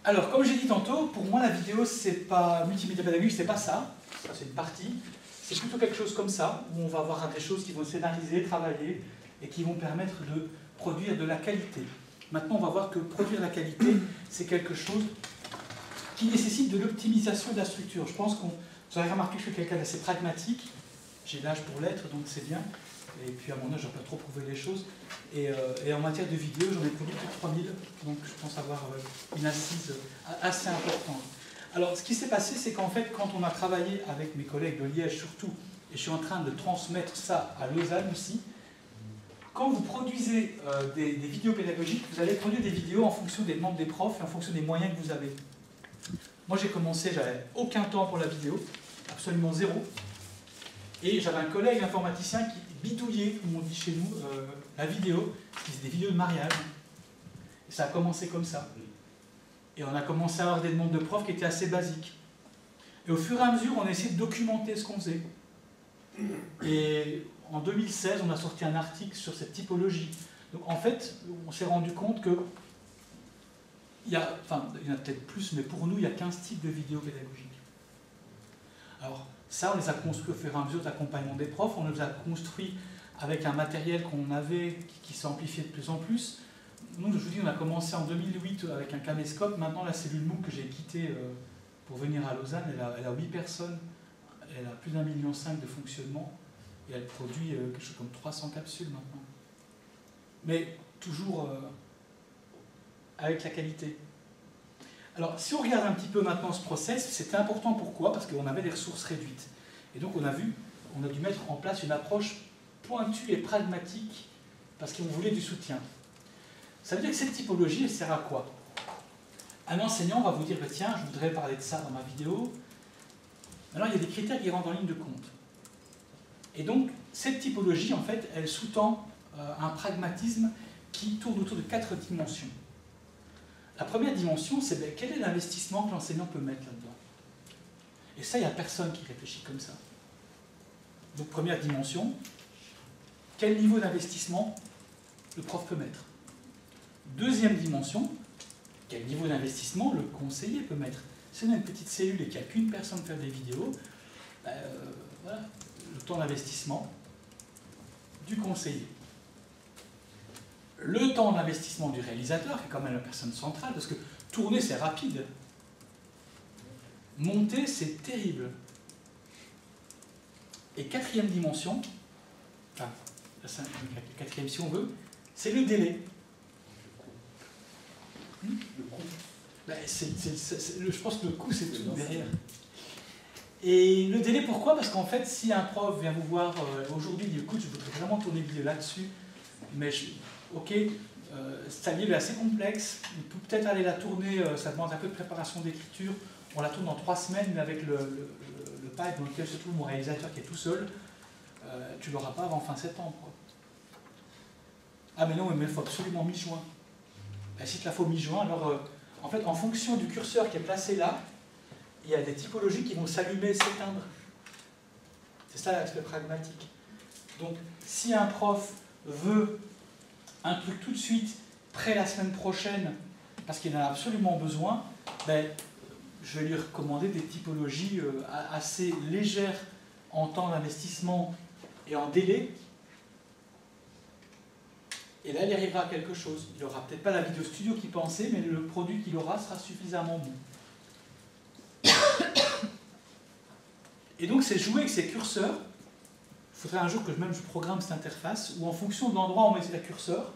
Alors, comme j'ai dit tantôt, pour moi la vidéo, c'est pas multimédia pédagogique, c'est pas ça. Ça, c'est une partie. C'est plutôt quelque chose comme ça, où on va avoir des choses qui vont scénariser, travailler, et qui vont permettre de produire de la qualité. Maintenant, on va voir que produire la qualité, c'est quelque chose qui nécessite de l'optimisation de la structure. Je pense qu'on... Vous avez remarqué que je suis quelqu'un d'assez pragmatique. J'ai l'âge pour l'être, donc c'est bien. Et puis à mon âge, je n'ai pas trop prouvé les choses. Et en matière de vidéo, j'en ai produit plus de 3000. Donc je pense avoir une assise assez importante. Alors, ce qui s'est passé, c'est qu'en fait, quand on a travaillé avec mes collègues de Liège surtout, et je suis en train de transmettre ça à Lausanne aussi, quand vous produisez des vidéos pédagogiques, vous allez produire des vidéos en fonction des demandes des profs et en fonction des moyens que vous avez. Moi, j'ai commencé, j'avais aucun temps pour la vidéo, absolument zéro. Et j'avais un collègue informaticien qui bidouillait, comme on dit chez nous, la vidéo, qui faisait des vidéos de mariage. Et ça a commencé comme ça. Et on a commencé à avoir des demandes de profs qui étaient assez basiques. Et au fur et à mesure, on a essayé de documenter ce qu'on faisait. Et en 2016, on a sorti un article sur cette typologie. Donc en fait, on s'est rendu compte que il y en a peut-être plus, mais pour nous, il y a 15 types de vidéos pédagogiques. Alors, ça, on les a construits au fur et à mesure de l'accompagnement des profs. On les a construits avec un matériel qu'on avait, qui s'est amplifié de plus en plus. Nous, je vous dis, on a commencé en 2008 avec un caméscope. Maintenant, la cellule MOOC que j'ai quittée pour venir à Lausanne, elle a 8 personnes. Elle a plus d'1,5 million de fonctionnement. Et elle produit quelque chose comme 300 capsules maintenant. Mais toujours avec la qualité. Alors, si on regarde un petit peu maintenant ce process, c'était important. Pourquoi? Parce qu'on avait des ressources réduites. Et donc, on a dû mettre en place une approche pointue et pragmatique parce qu'on voulait du soutien. Ça veut dire que cette typologie, elle sert à quoi? Un enseignant va vous dire, bah, tiens, je voudrais parler de ça dans ma vidéo. Alors, il y a des critères qui rentrent en ligne de compte. Et donc, cette typologie, en fait, elle sous-tend un pragmatisme qui tourne autour de 4 dimensions. La première dimension, c'est ben, quel est l'investissement que l'enseignant peut mettre là-dedans? Et ça, il n'y a personne qui réfléchit comme ça. Donc, première dimension, quel niveau d'investissement le prof peut mettre? Deuxième dimension, quel niveau d'investissement le conseiller peut mettre? Si on a une petite cellule et qu'il n'y a qu'une personne faire des vidéos, ben, voilà, le temps d'investissement du conseiller. Le temps d'investissement du réalisateur, qui est quand même la personne centrale, parce que tourner, c'est rapide. Monter, c'est terrible. Et quatrième dimension, enfin, la quatrième si on veut, c'est le délai. Le coût. Ben, je pense que le coût, c'est tout derrière. Et le délai, pourquoi? Parce qu'en fait, si un prof vient vous voir aujourd'hui, dit écoute, je voudrais vraiment tourner une vidéo là-dessus, mais ok, cette vidéo est assez complexe, il peut peut-être aller la tourner, ça demande un peu de préparation d'écriture, on la tourne dans 3 semaines, mais avec le pad dans lequel se trouve mon réalisateur qui est tout seul, tu ne l'auras pas avant fin septembre. Quoi. Ah mais non, mais il faut absolument mi-juin. Ben, si tu la faut mi-juin, alors en fait, en fonction du curseur qui est placé là, il y a des typologies qui vont s'allumer et s'éteindre. C'est ça l'aspect pragmatique. Donc, si un prof veut un truc tout de suite, prêt la semaine prochaine, parce qu'il en a absolument besoin, ben, je vais lui recommander des typologies assez légères en temps d'investissement et en délai. Et là, il arrivera à quelque chose. Il n'aura peut-être pas la vidéo studio qu'il pensait, mais le produit qu'il aura sera suffisamment bon. Et donc, c'est jouer avec ces curseurs. Il faudrait un jour que même je programme cette interface où, en fonction de l'endroit où on met le curseur,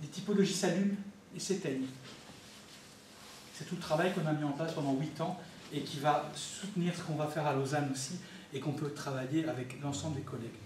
les typologies s'allument et s'éteignent. C'est tout le travail qu'on a mis en place pendant 8 ans et qui va soutenir ce qu'on va faire à Lausanne aussi et qu'on peut travailler avec l'ensemble des collègues.